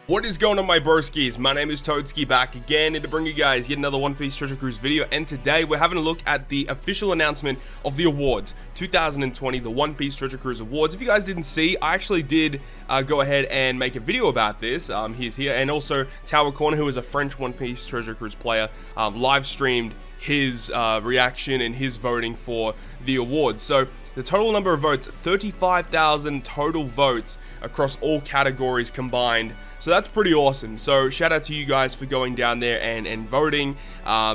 What is going on, my broskiis? My name is Toadskii, back again and to bring you guys yet another One Piece Treasure Cruise video, and today we're having a look at the official announcement of the awards 2020, the One Piece Treasure Cruise Awards. If you guys didn't see, I actually did go ahead and make a video about this. He's here, and also Tower Corner, who is a French One Piece Treasure Cruise player, live streamed his reaction and his voting for the awards. So the total number of votes, 35,000 total votes across all categories combined. So that's pretty awesome. So shout out to you guys for going down there and voting.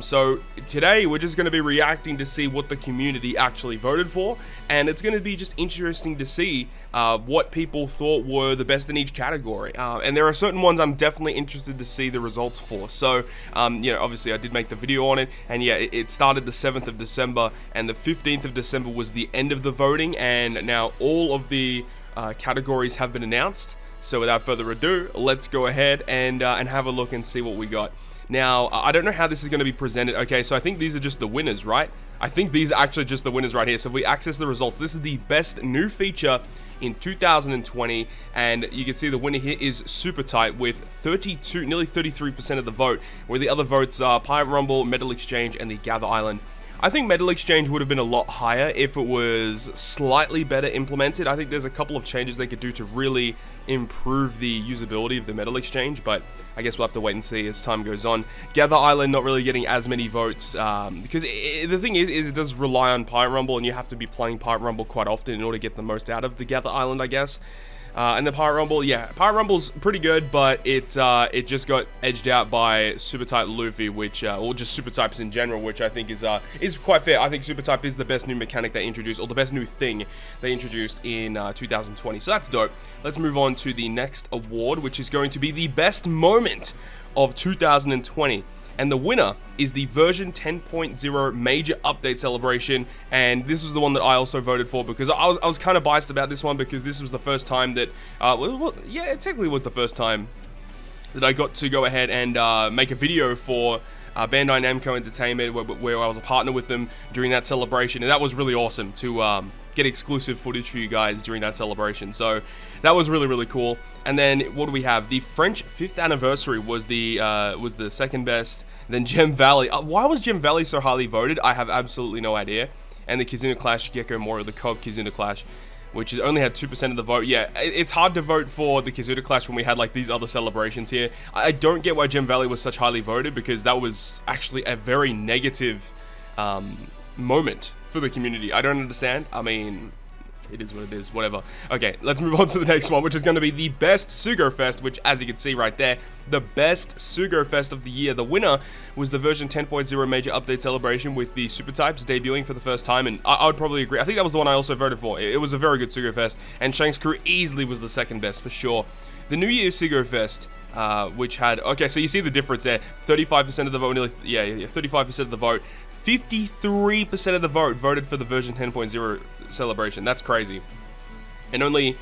So today we're just going to be reacting to see what the community actually voted for, and it's going to be just interesting to see what people thought were the best in each category. And there are certain ones I'm definitely interested to see the results for. So you know, obviously I did make the video on it, and yeah, it started the 7th of December, and the 15th of December was the end of the voting, and now all of the categories have been announced. So without further ado, let's go ahead and have a look and see what we got. Now, I don't know how this is going to be presented. Okay, so I think these are just the winners, right? I think these are actually just the winners right here. So if we access the results, this is the best new feature in 2020, and you can see the winner here is Super Tight with 32, nearly 33% of the vote, where the other votes are Pirate Rumble, Metal Exchange, and the Gather Island. I think Metal Exchange would have been a lot higher if it was slightly better implemented. I think there's a couple of changes they could do to really improve the usability of the Metal Exchange, but I guess we'll have to wait and see as time goes on. Gather Island not really getting as many votes, because the thing is it does rely on Pirate Rumble, and you have to be playing Pirate Rumble quite often in order to get the most out of the Gather Island, I guess. And the Pirate Rumble, yeah, Pirate Rumble's pretty good, but it just got edged out by Super Type Luffy, which, or just Super Types in general, which I think is quite fair. I think Super Type is the best new mechanic they introduced, or the best new thing they introduced in 2020. So that's dope. Let's move on to the next award, which is going to be the best moment of 2020. And the winner is the version 10.0 major update celebration, and this was the one that I also voted for, because I was kind of biased about this one, because this was the first time that, well, yeah, it technically was the first time that I got to go ahead and make a video for Bandai Namco Entertainment, where I was a partner with them during that celebration, and that was really awesome to get exclusive footage for you guys during that celebration. So that was really, really cool. And then what do we have? The French 5th anniversary was the second best. Then Gem Valley. Why was Gem Valley so highly voted? I have absolutely no idea. And the Kizuna Clash Gecko Moro, the co-op Kizuna Clash, which only had 2% of the vote. Yeah, it's hard to vote for the Kizuna Clash when we had like these other celebrations here. I don't get why Gem Valley was such highly voted, because that was actually a very negative moment for the community. I don't understand. I mean, it is what it is, whatever. Okay, let's move on to the next one, which is going to be the best Sugarfest, which, as you can see right there, the best Sugarfest of the year. The winner was the version 10.0 major update celebration, with the Super Types debuting for the first time, and I would probably agree. I think that was the one I also voted for. It was a very good Sugarfest, and Shanks' Crew easily was the second best, for sure. The New Year's Sugarfest, which had, okay, so you see the difference there, 35% of the vote, nearly, yeah, 35% of the vote, 53% of the vote voted for the version 10.0 celebration. That's crazy. And only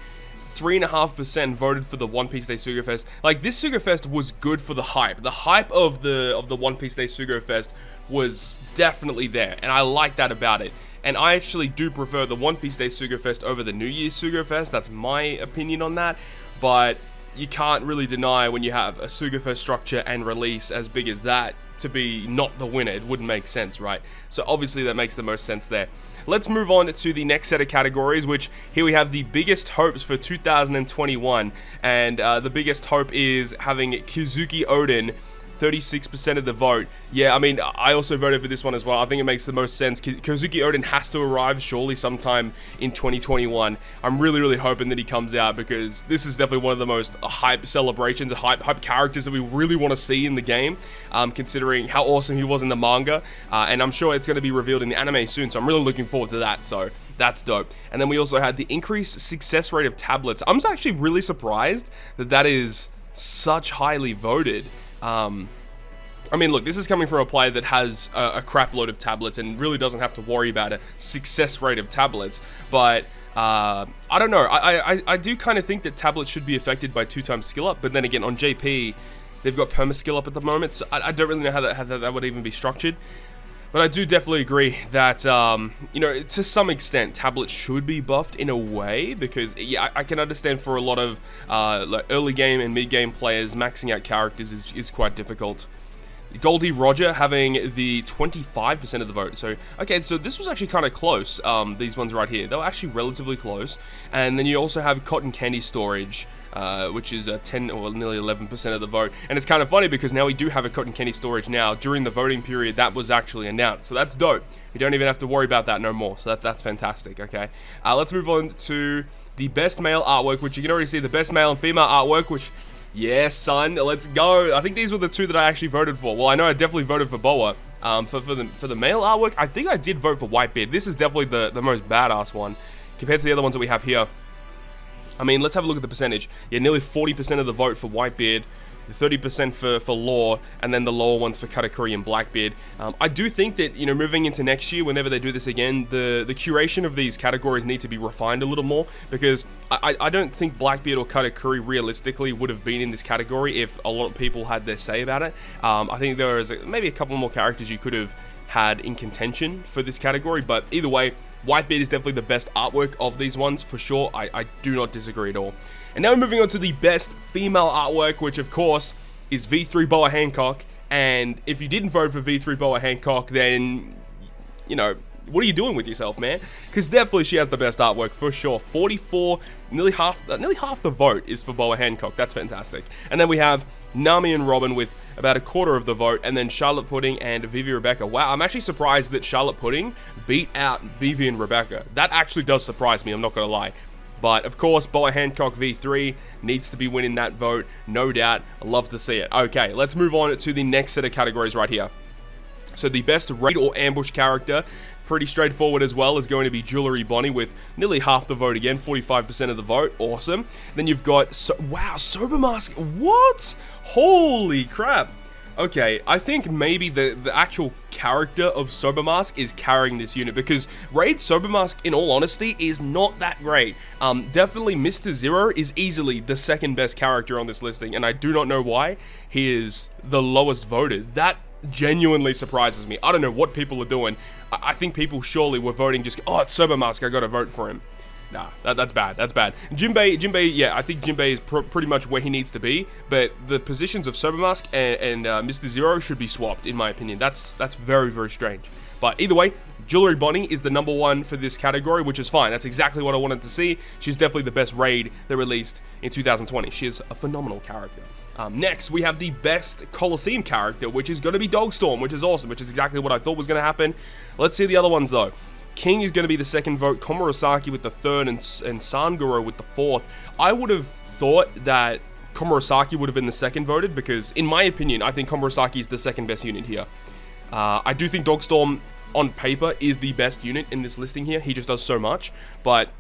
3.5% voted for the One Piece Day Sugarfest. Like, this Sugarfest was good for the hype. The hype of the One Piece Day Sugarfest was definitely there, and I like that about it. And I actually do prefer the One Piece Day Sugarfest over the New Year's Sugarfest. That's my opinion on that. But you can't really deny, when you have a Sugarfest structure and release as big as that, to be not the winner. It wouldn't make sense, right? So obviously that makes the most sense there. Let's move on to the next set of categories, which here we have the biggest hopes for 2021, and the biggest hope is having Kuzuki Odin, 36% of the vote. Yeah, I mean, I also voted for this one as well. I think it makes the most sense. Kuzuki Odin has to arrive surely sometime in 2021. I'm really, really hoping that he comes out, because this is definitely one of the most hype celebrations, hype characters that we really want to see in the game, considering how awesome he was in the manga. And I'm sure it's going to be revealed in the anime soon, so I'm really looking forward to that. So that's dope. And then we also had the increased success rate of tablets. I'm actually really surprised that that is such highly voted. I mean, look, this is coming from a player that has a crap load of tablets and really doesn't have to worry about a success rate of tablets, but I don't know. I do kind of think that tablets should be affected by 2x skill up, but then again, on JP, they've got perma skill up at the moment, so I don't really know how that would even be structured. But I do definitely agree that, you know, to some extent, Tablet should be buffed in a way, because, yeah, I can understand for a lot of like early game and mid game players, maxing out characters is quite difficult. Goldie Roger having the 25% of the vote. So, okay, so this was actually kind of close, these ones right here. They were actually relatively close. And then you also have Cotton Candy Storage, which is 10 or nearly 11% of the vote. And it's kind of funny because now we do have a Cotton Candy Storage now. During the voting period, that was actually announced. So that's dope. You don't even have to worry about that no more. So that's fantastic, okay? Let's move on to the best male artwork, which you can already see the best male and female artwork, which... yes, son, let's go. I think these were the two that I actually voted for. Well, I know I definitely voted for Boa. For the male artwork, I think I did vote for Whitebeard. This is definitely the most badass one compared to the other ones that we have here. I mean, let's have a look at the percentage. Yeah, nearly 40% of the vote for Whitebeard, 30% for Law, and then the lower ones for Katakuri and Blackbeard. I do think that, you know, moving into next year, whenever they do this again, the curation of these categories need to be refined a little more, because I don't think Blackbeard or Katakuri realistically would have been in this category if a lot of people had their say about it. I think there is maybe a couple more characters you could have had in contention for this category, but either way, Whitebeard is definitely the best artwork of these ones, for sure. I do not disagree at all. And now we're moving on to the best female artwork, which of course is V3 Boa Hancock. And if you didn't vote for V3 Boa Hancock, then, you know, what are you doing with yourself, man? Because definitely she has the best artwork, for sure. 44, nearly half the vote is for Boa Hancock. That's fantastic. And then we have Nami and Robin with about a quarter of the vote, and then Charlotte Pudding and Vivi Rebecca. Wow, I'm actually surprised that Charlotte Pudding beat out Vivi and Rebecca. That actually does surprise me, I'm not gonna lie. But, of course, Boa Hancock V3 needs to be winning that vote, no doubt. I love to see it. Okay, let's move on to the next set of categories right here. So the best raid or ambush character, pretty straightforward as well, is going to be Jewelry Bonnie with nearly half the vote again, 45% of the vote. Awesome. Then you've got, wow, Sober Mask. What? Holy crap. Okay, I think maybe the actual character of Sober Mask is carrying this unit, because Raid Sober Mask, in all honesty, is not that great. Definitely Mr. Zero is easily the second best character on this listing, and I do not know why he is the lowest voted. That genuinely surprises me. I don't know what people are doing. I think people surely were voting just, oh, it's Sober Mask, I gotta vote for him. Nah, that's bad. That's bad. Jinbei, yeah, I think Jinbei is pretty much where he needs to be, but the positions of Sober Mask and Mr. Zero should be swapped, in my opinion. That's very, very strange. But either way, Jewelry Bonnie is the number one for this category, which is fine. That's exactly what I wanted to see. She's definitely the best raid that released in 2020. She is a phenomenal character. Next, we have the best Colosseum character, which is going to be Dogstorm, which is awesome, which is exactly what I thought was going to happen. Let's see the other ones, though. King is going to be the second vote, Komurasaki with the third, and Sanguro with the fourth. I would have thought that Komurasaki would have been the second voted, because, in my opinion, I think Komurasaki is the second best unit here. I do think Dogstorm, on paper, is the best unit in this listing here. He just does so much, but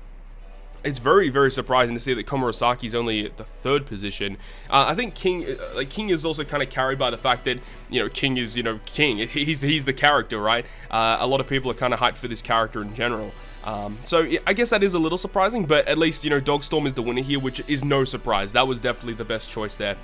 it's very, very surprising to see that Komurasaki is only at the third position. I think King is also kind of carried by the fact that, you know, King is, you know, King. He's the character, right? A lot of people are kind of hyped for this character in general. So I guess that is a little surprising, but at least, you know, Dogstorm is the winner here, which is no surprise. That was definitely the best choice there.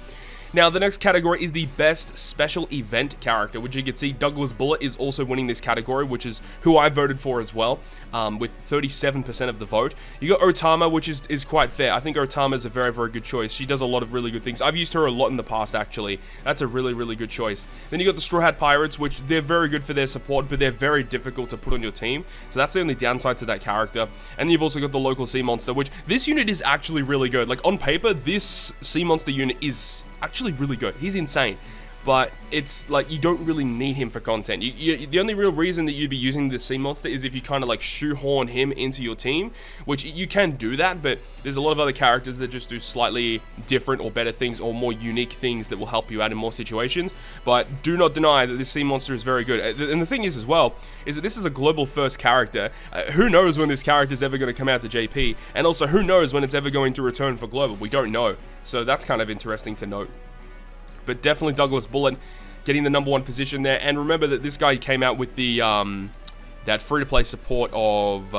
Now, the next category is the best special event character, which you can see Douglas Bullet is also winning this category, which is who I voted for as well, with 37% of the vote. You got Otama, which is quite fair. I think Otama is a very, very good choice. She does a lot of really good things. I've used her a lot in the past, actually. That's a really, really good choice. Then you got the Straw Hat Pirates, which they're very good for their support, but they're very difficult to put on your team. So that's the only downside to that character. And then you've also got the local Sea Monster, which this unit is actually really good. Like, on paper, this Sea Monster unit is actually really good. He's insane, but it's like you don't really need him for content. The only real reason that you'd be using the Sea Monster is if you kind of like shoehorn him into your team, which you can do that, but there's a lot of other characters that just do slightly different or better things or more unique things that will help you out in more situations. But do not deny that this Sea Monster is very good. And the thing is as well, is that this is a global first character. Who knows when this character is ever going to come out to JP, and also who knows when it's ever going to return for global. We don't know. So that's kind of interesting to note. But definitely Douglas Bullet getting the number one position there. And remember that this guy came out with the that free-to-play support of,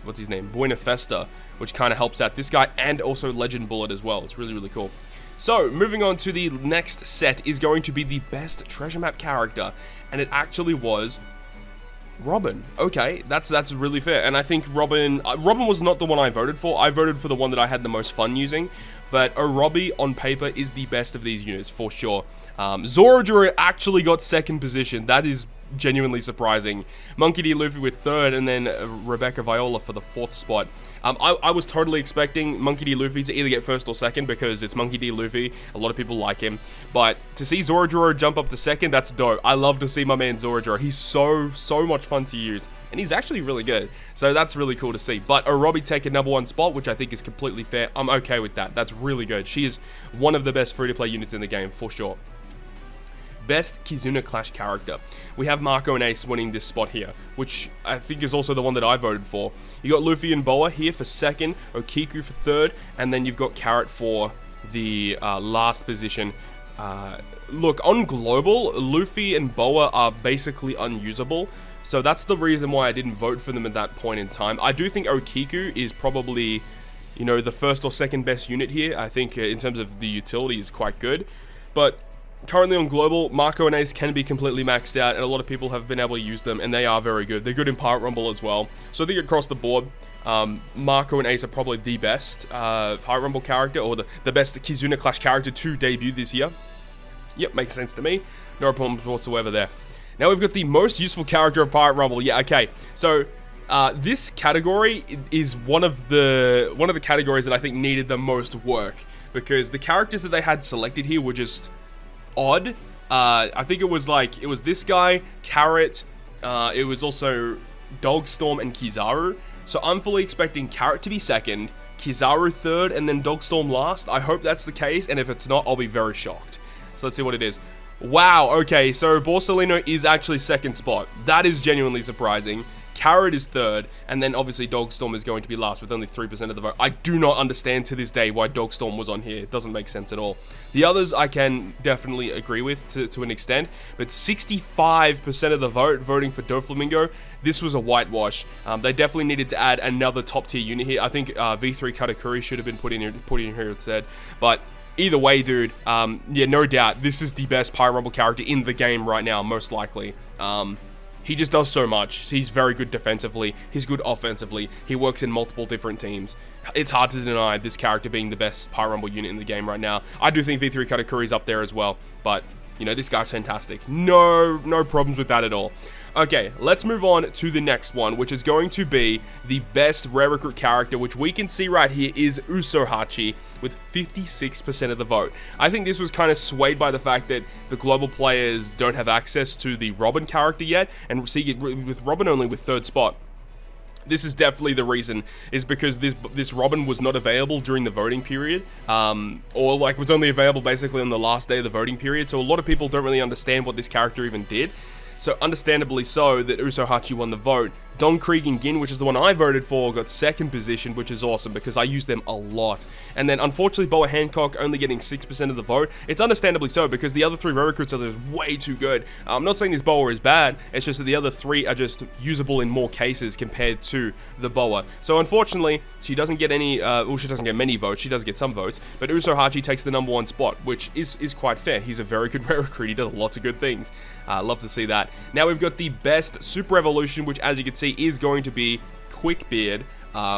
what's his name? Buena Festa, which kind of helps out this guy, and also Legend Bullet as well. It's really, really cool. So, moving on to the next set is going to be the best treasure map character. And it actually was Robin. Okay, that's really fair. And I think Robin was not the one I voted for. I voted for the one that I had the most fun using. But Orobi on paper is the best of these units for sure. Zoroark actually got second position. That is genuinely surprising. Monkey D. Luffy with third, and then Rebecca Viola for the fourth spot. I was totally expecting Monkey D. Luffy to either get first or second because it's Monkey D. Luffy. A lot of people like him. But to see Zoroark jump up to second, that's dope. I love to see my man Zoroark. He's so much fun to use. And he's actually really good. So that's really cool to see. But Orobi taking number one spot, which I think is completely fair. I'm okay with that. That's really good. She is one of the best free-to-play units in the game, for sure. Best Kizuna Clash character. We have Marco and Ace winning this spot here, which I think is also the one that I voted for. You got Luffy and Boa here for second, Okiku for third, and then you've got Carrot for the last position. Look, on global, Luffy and Boa are basically unusable, so that's the reason why I didn't vote for them at that point in time. I do think Okiku is probably, you know, the first or second best unit here. I think in terms of the utility is quite good, but currently on global, Marco and Ace can be completely maxed out, and a lot of people have been able to use them, and they are very good. They're good in Pirate Rumble as well. So I think across the board, Marco and Ace are probably the best Pirate Rumble character, or the best Kizuna Clash character to debut this year. Yep, makes sense to me. No problems whatsoever there. Now we've got the most useful character of Pirate Rumble. Yeah, okay. So this category is one of the categories that I think needed the most work, because the characters that they had selected here were just odd. I think it was this guy, Carrot, it was also Dogstorm and Kizaru. So I'm fully expecting Carrot to be second, Kizaru third, and then Dogstorm last. I hope that's the case, and if it's not, I'll be very shocked. So let's see what it is. Wow, okay, so Borsalino is actually second spot. That is genuinely surprising. Carrot is third, and then obviously Dogstorm is going to be last with only 3% of the vote. I do not understand to this day why Dogstorm was on here. It doesn't make sense at all. The others I can definitely agree with to an extent, but 65% of the vote voting for Doflamingo, this was a whitewash. They definitely needed to add another top tier unit here. I think V3 Katakuri should have been put in here instead, but either way, dude, yeah, no doubt, this is the best Pirate Rumble character in the game right now, most likely. He just does so much. He's very good defensively. He's good offensively. He works in multiple different teams. It's hard to deny this character being the best Pirate Rumble unit in the game right now. I do think V3 Katakuri's up there as well, but, you know, this guy's fantastic. No problems with that at all. Okay, let's move on to the next one, which is going to be the best rare recruit character, which we can see right here is Usohachi with 56% of the vote. I think this was kind of swayed by the fact that the global players don't have access to the Robin character yet, and see it with Robin only with third spot. This is definitely the reason, is because this Robin was not available during the voting period, or like was only available basically on the last day of the voting period, so a lot of people don't really understand what this character even did. So understandably so that Usohachi won the vote. Don Krieg and Gin, which is the one I voted for, got second position, which is awesome because I use them a lot. And then unfortunately Boa Hancock only getting 6% of the vote. It's understandably so because the other three rare recruits are just way too good. I'm not saying this Boa is bad, it's just that the other three are just usable in more cases compared to the Boa. So unfortunately, she doesn't get any, well, she doesn't get many votes, she does get some votes, but Usohachi takes the #1 spot, which is quite fair. He's a very good rare recruit, he does lots of good things. Love to see that. Now we've got the best Super Evolution, which as you can see is going to be Quickbeard,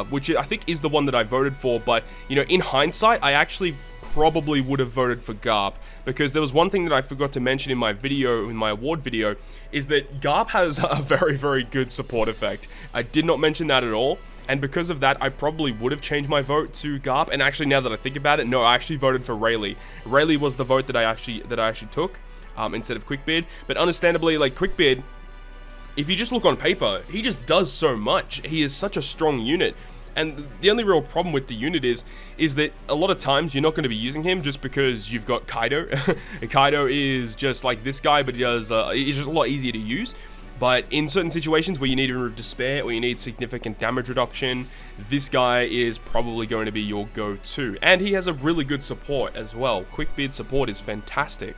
which I think is the one that I voted for, but you know, in hindsight, I actually probably would have voted for Garp, because there was one thing that I forgot to mention in my video, in my award video, is that Garp has a very good support effect. I did not mention that at all, and because of that, I probably would have changed my vote to Garp, and actually now that I think about it, no, I actually voted for Rayleigh. Rayleigh was the vote that I actually took, instead of Quickbeard, but understandably, like, Quickbeard, if you just look on paper, he just does so much. He is such a strong unit. And the only real problem with the unit is that a lot of times you're not going to be using him just because you've got Kaido. Kaido is just like this guy, but he's just a lot easier to use. But in certain situations where you need to remove Despair or you need significant damage reduction, this guy is probably going to be your go-to. And he has a really good support as well. Quickbeard support is fantastic.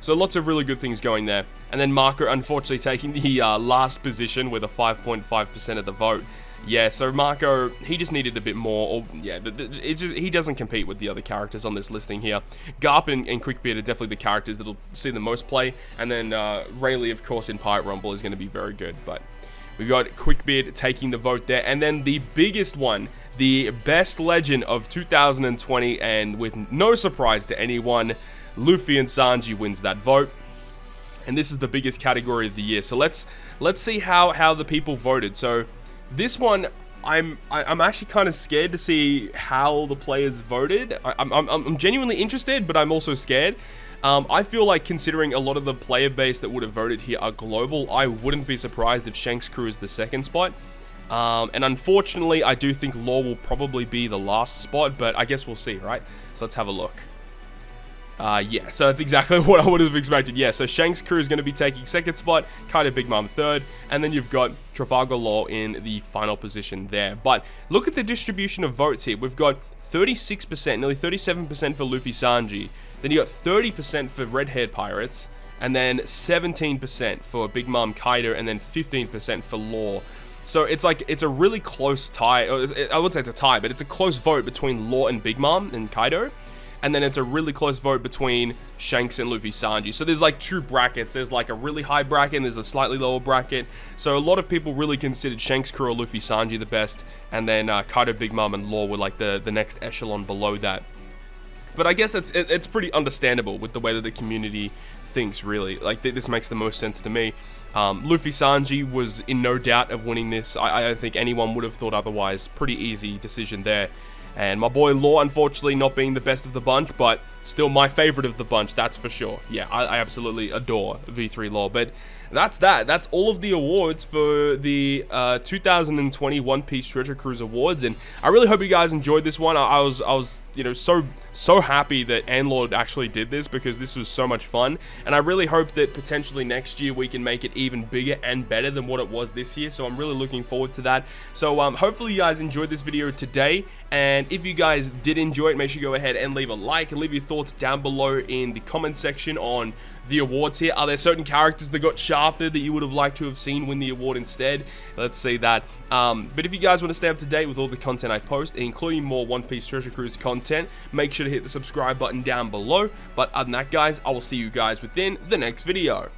So lots of really good things going there. And then Marco, unfortunately, taking the last position with a 5.5% of the vote. Yeah, so Marco, he just needed a bit more. Or, yeah, it's just, he doesn't compete with the other characters on this listing here. Garp and Quickbeard are definitely the characters that'll see the most play. And then Rayleigh, of course, in Pirate Rumble is going to be very good. But We've got Quickbeard taking the vote there. And then the biggest one, the best legend of 2020, and with no surprise to anyone, Luffy and Sanji wins that vote. And this is the biggest category of the year. So let's see how the people voted. So this one, I'm actually kind of scared to see how the players voted. I'm genuinely interested, but I'm also scared. I feel like, considering a lot of the player base that would have voted here are global, I wouldn't be surprised if Shanks' crew is the second spot. And unfortunately, I do think Law will probably be the last spot, but I guess we'll see, right? So let's have a look. Yeah, so that's exactly what I would have expected. Yeah, so Shanks' crew is going to be taking second spot, Kaido Big Mom third, and then you've got Trafalgar Law in the final position there. But look at the distribution of votes here. We've got 36%, nearly 37% for Luffy Sanji. Then you got 30% for Red-Haired Pirates, and then 17% for Big Mom Kaido, and then 15% for Law. So it's like, it's a really close tie. I would say it's a tie, but it's a close vote between Law and Big Mom and Kaido. And then it's a really close vote between Shanks and Luffy Sanji. So there's like two brackets. There's like a really high bracket and there's a slightly lower bracket. So a lot of people really considered Shanks' crew or Luffy Sanji the best. And then Kaido, Big Mom, and Law were like the next echelon below that. But I guess it's pretty understandable with the way that the community thinks, really. Like, this makes the most sense to me. Luffy Sanji was in no doubt of winning this. I don't think anyone would have thought otherwise. Pretty easy decision there. And my boy Law, unfortunately, not being the best of the bunch, but still my favorite of the bunch, that's for sure. Yeah, I absolutely adore V3 Law. But that's that. That's all of the awards for the 2020 One Piece Treasure Cruise Awards. And I really hope you guys enjoyed this one. I was you know, so happy that Anlord actually did this, because this was so much fun. And I really hope that potentially next year we can make it even bigger and better than what it was this year. So I'm really looking forward to that. So hopefully you guys enjoyed this video today. And if you guys did enjoy it, make sure you go ahead and leave a like and leave your thoughts down below in the comment section on the awards here. Are there certain characters that got shafted that you would have liked to have seen win the award instead? Let's see that. But if you guys want to stay up to date with all the content I post, including more One Piece Treasure Cruise content, make sure to hit the subscribe button down below. But other than that, guys, I will see you guys within the next video.